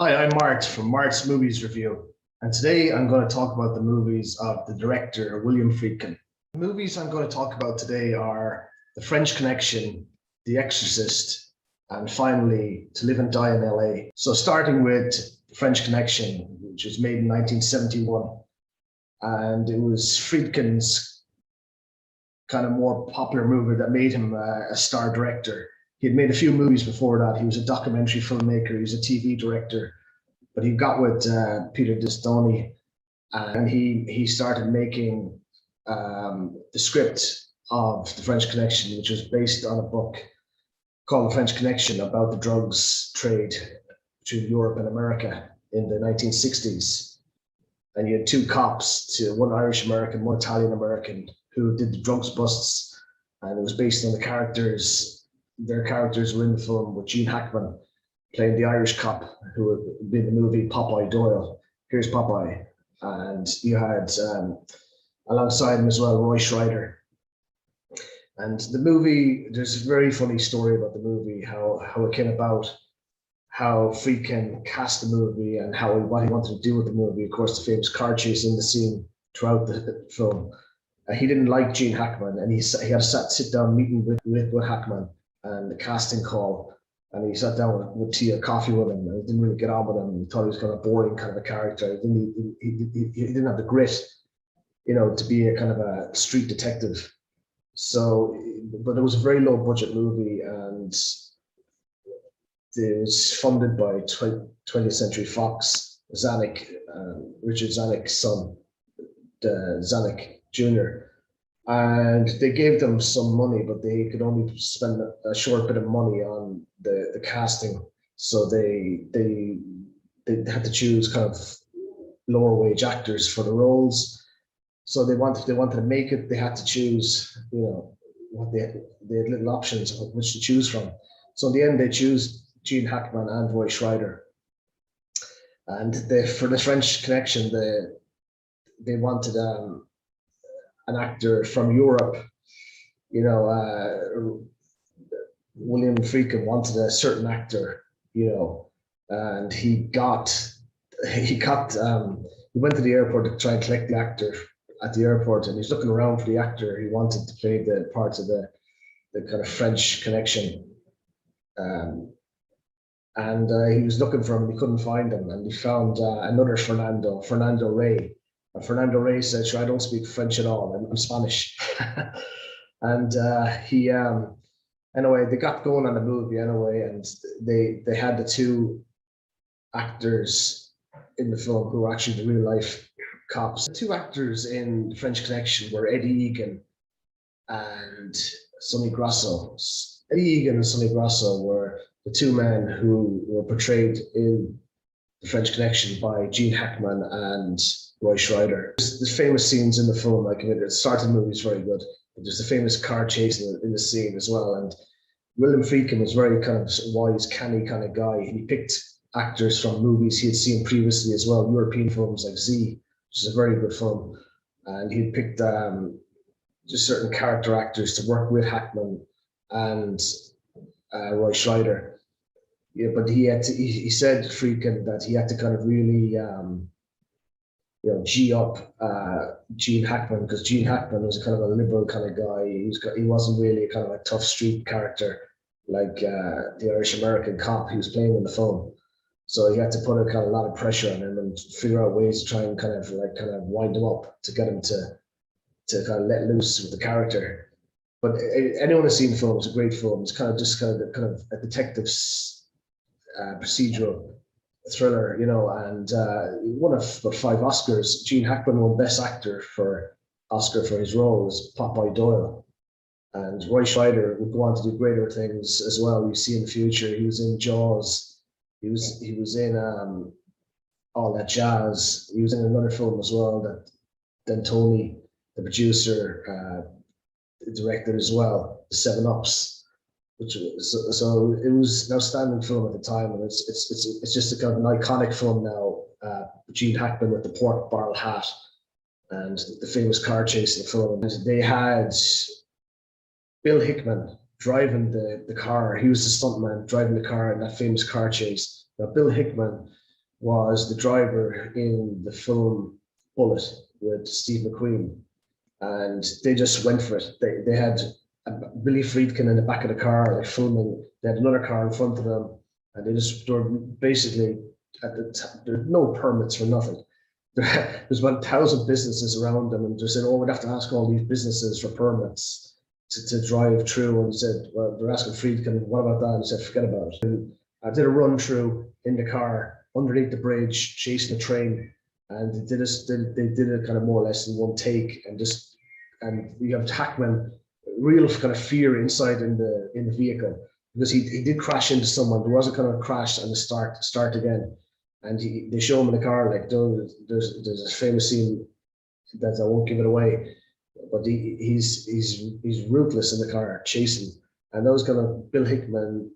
Hi, I'm Mart from Mart's Movies Review, and today I'm going to talk about the movies of the director William Friedkin. The movies I'm going to talk about today are The French Connection, The Exorcist, and finally To Live and Die in LA. So starting with The French Connection, which was made in 1971, and it was Friedkin's kind of more popular movie that made him a star director. He had made a few movies before that. He was a documentary filmmaker, he was a TV director, but he got with Peter Distoni, and he started making the script of The French Connection, which was based on a book called The French Connection about the drugs trade between Europe and America in the 1960s. And you had two cops, one Irish American, one Italian American, who did the drugs busts, and it was based on the characters. Their characters were in the film, with Gene Hackman playing the Irish cop who had been in the movie Popeye Doyle. Here's Popeye. And you had alongside him as well Roy Schreider. And the movie, there's a very funny story about the movie, how it came about, how Friedkin cast the movie, and what he wanted to do with the movie. Of course, the famous car chase in the scene throughout the film. He didn't like Gene Hackman, and he had a sit down meeting with Hackman and the casting call. And he sat down with tea or coffee with him, and he didn't really get on with him. He thought he was kind of boring kind of a character. He didn't have the grit, to be a kind of a street detective. So, but it was a very low budget movie, and it was funded by 20th Century Fox, Zanuck, Richard Zanuck's son, Zanuck Jr., and they gave them some money, but they could only spend a short bit of money on the casting. So they had to choose kind of lower wage actors for the roles. So they wanted to make it. They had to choose, what they had little options of which to choose from. So in the end, they choose Gene Hackman and Roy Schreider. And for the French Connection, they wanted an actor from Europe. William Friedkin wanted a certain actor, and he went to the airport to try and collect the actor at the airport, and he's looking around for the actor he wanted to play the parts of the kind of French Connection. And he was looking for him, he couldn't find him, and he found another Fernando Rey. And Fernando Rey said, "Sure, I don't speak French at all. I'm Spanish." And anyway, they got going on the movie anyway, and they had the two actors in the film who were actually the real life cops. The two actors in The French Connection were Eddie Egan and Sonny Grasso. Eddie Egan and Sonny Grasso were the two men who were portrayed in The French Connection by Gene Hackman and Roy Schreider. There's famous scenes in the film, like the start of the movie is very good, but there's the famous car chase in the scene as well. And William Friedkin was very kind of wise, canny kind of guy. He picked actors from movies he had seen previously as well, European films like Z, which is a very good film. And he picked just certain character actors to work with Hackman and Roy Schreider. Yeah, but he said, Friedkin, that he had to kind of really G up Gene Hackman, because Gene Hackman was kind of a liberal kind of guy. He wasn't really a kind of a tough street character like the Irish American cop he was playing in the film. So he had to put a kind of lot of pressure on him and figure out ways to try and kind of wind him up to get him to kind of let loose with the character. But anyone who's seen the film, it's a great film. It's kind of a detective's procedural thriller, and won about 5 Oscars. Gene Hackman won Best Actor for Oscar for his role as Popeye Doyle, and Roy Schreider would go on to do greater things as well. You see in the future, he was in Jaws, he was in All That Jazz. He was in another film as well that D'Antoni, the producer, directed as well, The Seven Ups. So it was an outstanding film at the time, and it's just a kind of an iconic film now. Gene Hackman with the pork barrel hat and the famous car chase in the film. And they had Bill Hickman driving the car. He was the stuntman driving the car in that famous car chase. Now, Bill Hickman was the driver in the film Bullet with Steve McQueen, and they just went for it. They had Billy Friedkin in the back of the car, like filming. They had another car in front of them, and they were basically there's no permits for nothing. There's about 1,000 businesses around them, and they said, "Oh, we'd have to ask all these businesses for permits to drive through." And he said, "Well, they're asking Friedkin, what about that?" And he said, "Forget about it." And I did a run through in the car underneath the bridge, chasing a train, and they did it kind of more or less in one take, and you have Hackman, real kind of fear inside in the vehicle, because he did crash into someone. There was a kind of crash and the start again, and they show him in the car, like there's a famous scene that I won't give it away, but he's ruthless in the car chasing, and that was kind of Bill Hickman,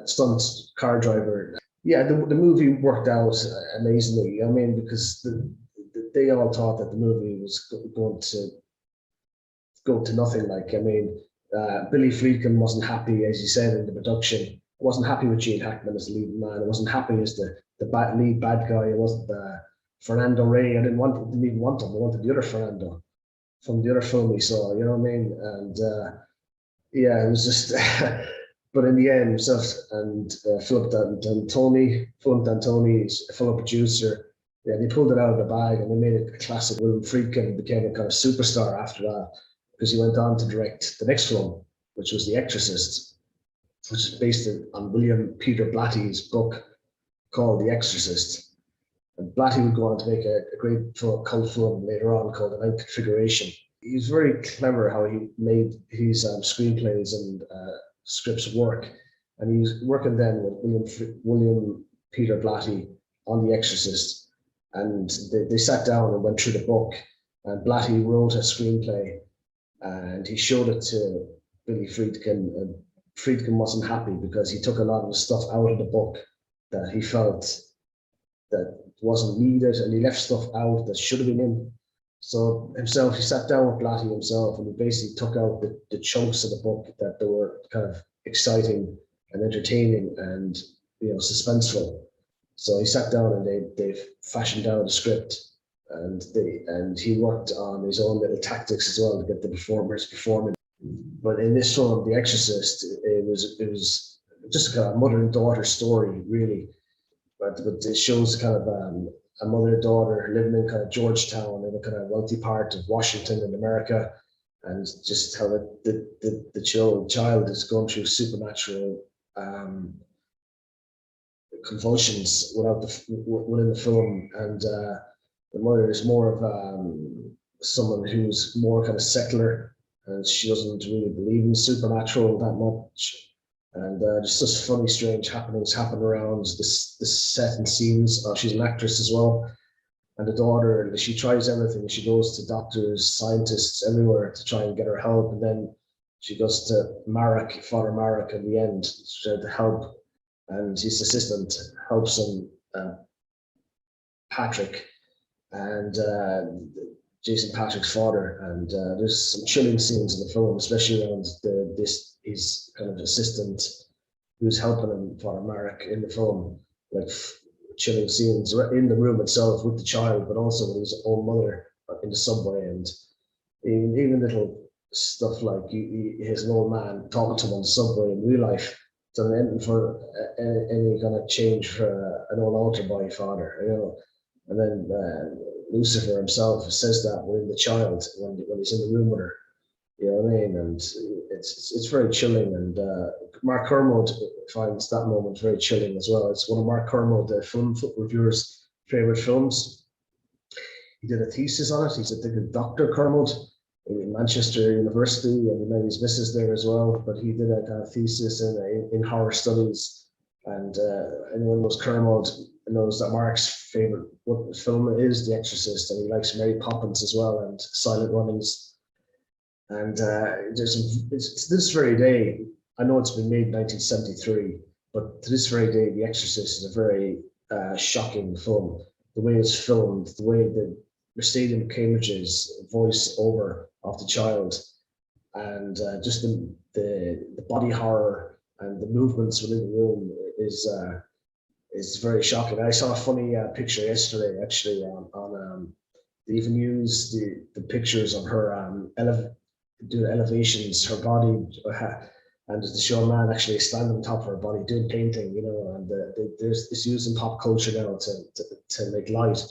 stunt car driver. Yeah, the movie worked out amazingly. I mean, because they all thought that the movie was going to go to nothing. Like, I mean, Billy Friedkin wasn't happy, as you said in the production. Wasn't happy with Gene Hackman as the lead man. I wasn't happy as the lead bad guy. It wasn't Fernando Rey. I didn't even want him. I wanted the other Fernando from the other film we saw. You know what I mean? And yeah, it was just. But in the end, himself and Philip D'Antoni, a fellow producer, yeah, they pulled it out of the bag and they made it a classic. Willem Friedkin became a kind of superstar after that, because he went on to direct the next film, which was The Exorcist, which is based on William Peter Blatty's book called The Exorcist. And Blatty would go on to make a great cult film later on called The Ninth Configuration. He was very clever how he made his screenplays and scripts work, and he was working then with William Peter Blatty on The Exorcist, and they sat down and went through the book, and Blatty wrote a screenplay, and he showed it to Billy Friedkin, and Friedkin wasn't happy because he took a lot of the stuff out of the book that he felt that wasn't needed, and he left stuff out that should have been in. So himself, he sat down with Blatty himself, and he basically took out the chunks of the book that they were kind of exciting and entertaining and, you know, suspenseful. So he sat down and they fashioned out a script, and he worked on his own little tactics as well to get the performers performing. But in this film, The Exorcist, it was just a kind of mother and daughter story, really. But it shows kind of a mother and daughter living in kind of Georgetown, in a kind of wealthy part of Washington in America, and just how the child is going through supernatural convulsions within the film, and the mother is more of someone who's more kind of secular, and she doesn't really believe in supernatural that much. And just such funny, strange happenings happen around this set and scenes. She's an actress as well. And the daughter, she tries everything. She goes to doctors, scientists, everywhere to try and get her help. And then she goes to Father Marek in the end to help. And his assistant helps him, Patrick, and Jason Patrick's father. And there's some chilling scenes in the film, especially around his kind of assistant who's helping him, Father Marek, in the film, like chilling scenes in the room itself with the child, but also with his own mother in the subway, and even little stuff like he has an old man talking to him on the subway in real life. So an ending for any kind of change for an old altar boy father, you know. And then Lucifer himself says that within the child when he's in the room with her. You know what I mean? And it's very chilling. And Mark Kermode finds that moment very chilling as well. It's one of Mark Kermode, the film reviewer's favorite films. He did a thesis on it. He's a Dr. Kermode in Manchester University, and he met his missus there as well. But he did a kind of thesis in horror studies. And anyone who knows Kermode knows that Mark's favorite film is The Exorcist, and he likes Mary Poppins as well, and Silent Runnings. And it's this very day, I know it's been made in 1973, but to this very day, The Exorcist is a very shocking film. The way it's filmed, the way the Stadium Cambridge's voice over of the child, and just the body horror and the movements within the room is is very shocking. I saw a funny picture yesterday, actually, they even used the pictures of her doing elevations, her body, and to show a man actually standing on top of her body doing painting, and there's it's used in pop culture now to make light.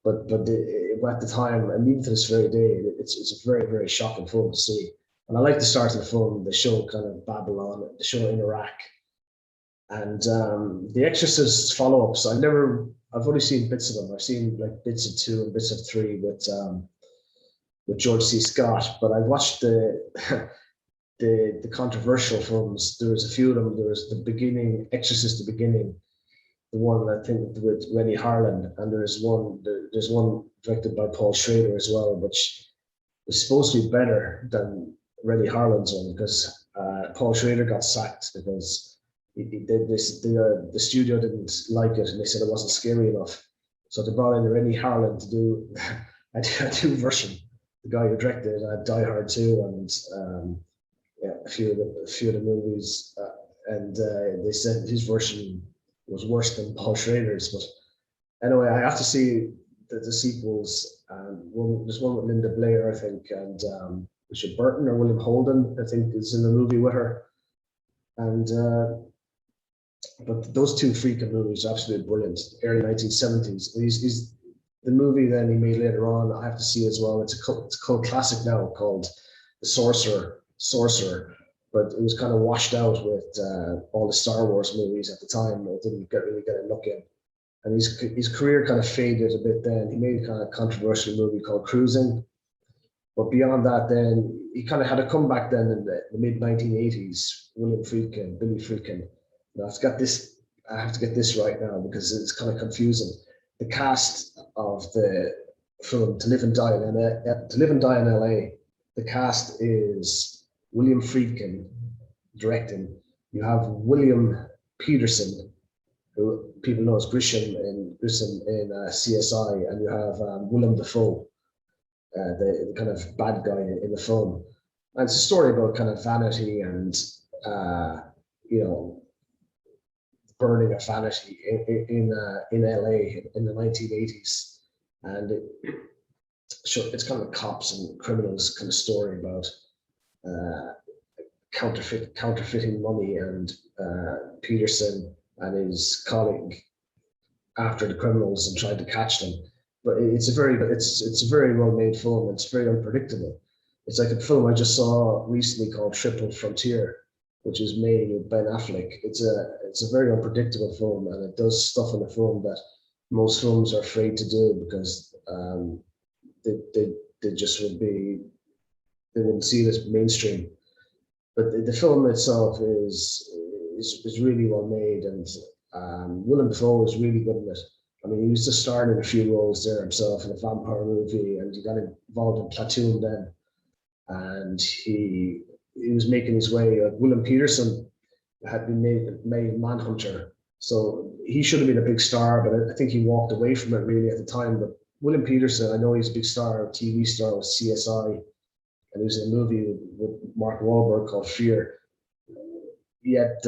At the time, and even to this very day, it's a very, very shocking film to see. And I like the start of the film. They show kind of Babylon, they show in Iraq, and the Exorcist follow-ups. I've only seen bits of them. I've seen like bits of 2 and bits of 3 with George C. Scott, but I watched the the controversial films. There was a few of them. There was the beginning, Exorcist, the beginning, the one I think with Rennie Harlan, and there's one directed by Paul Schrader as well, which is supposed to be better than Rennie Harlan's one because Paul Schrader got sacked because he did this. The studio didn't like it, and they said it wasn't scary enough. So they brought in Rennie Harlan to do a new version. The guy who directed Die Hard 2 and yeah, a few of the movies, and they said his version was worse than Paul Schrader's. But anyway, I have to see the sequels. There's one with Linda Blair, I think, and Richard Burton or William Holden, I think, is in the movie with her. And but those 2 Friedkin movies are absolutely brilliant. Early 1970s. He's the movie then he made later on. I have to see as well. It's a cult classic now called The Sorcerer, but it was kind of washed out with all the Star Wars movies at the time. It didn't really get a look in, and his career kind of faded a bit. Then he made a kind of controversial movie called Cruising, but beyond that, then he kind of had a comeback. Then in the mid 1980s, Billy Friedkin. Now I have to get this right now because it's kind of confusing. The cast of the film To Live and Die in LA. The cast is William Friedkin directing. You have William Peterson, who people know as Grissom in CSI, and you have Willem Dafoe, the kind of bad guy in the film. And it's a story about kind of vanity and burning of vanity in LA in the 1980s, and it's kind of a cops and criminals kind of story about counterfeiting money, and Peterson and his colleague after the criminals and tried to catch them. But it's a very well made film. It's very unpredictable. It's like a film I just saw recently called Triple Frontier, which is made with Ben Affleck. It's a very unpredictable film, and it does stuff in the film that most films are afraid to do because they just they wouldn't see it as mainstream. But the film itself is really well made, and Willem Dafoe is really good in it. I mean, he was just starring in a few roles there himself in a vampire movie, and he got involved in Platoon then, and he was making his way. William Peterson had been made Manhunter, so he should have been a big star, but I think he walked away from it really at the time. But William Peterson, I know he's a big star, a TV star with CSI, and he was in a movie with Mark Wahlberg called Fear. Yet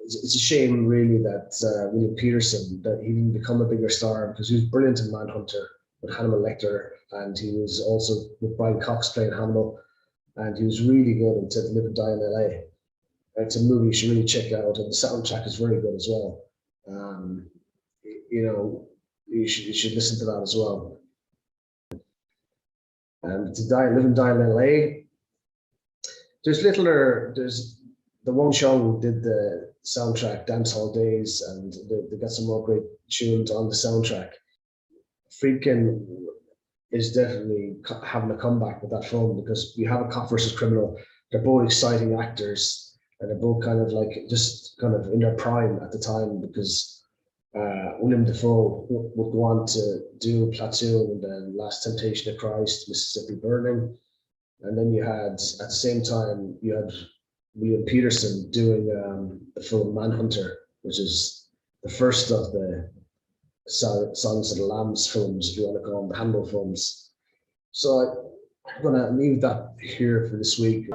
it's a shame really that William Peterson, that he didn't become a bigger star, because he was brilliant in Manhunter with Hannibal Lecter, and he was also with Brian Cox playing Hannibal, and he was really good in To Live and Die in LA. It's a movie you should really check out, and the soundtrack is very good as well. You should listen to that as well. And To Live and Die in LA, there's the Wong Chung did the soundtrack, Dance Hall Days, and they got some more great tunes on the soundtrack. Friedkin is definitely having a comeback with that film, because we have a cop versus criminal. They're both exciting actors, and they're both kind of like just kind of in their prime at the time, because Willem Dafoe would go on to do Platoon and then Last Temptation of Christ, Mississippi Burning. And then you had, at the same time, you had William Peterson doing the film Manhunter, which is the first of the Silence of the Lambs films, if you want to call them, the Hannibal films. So I'm going to leave that here for this week.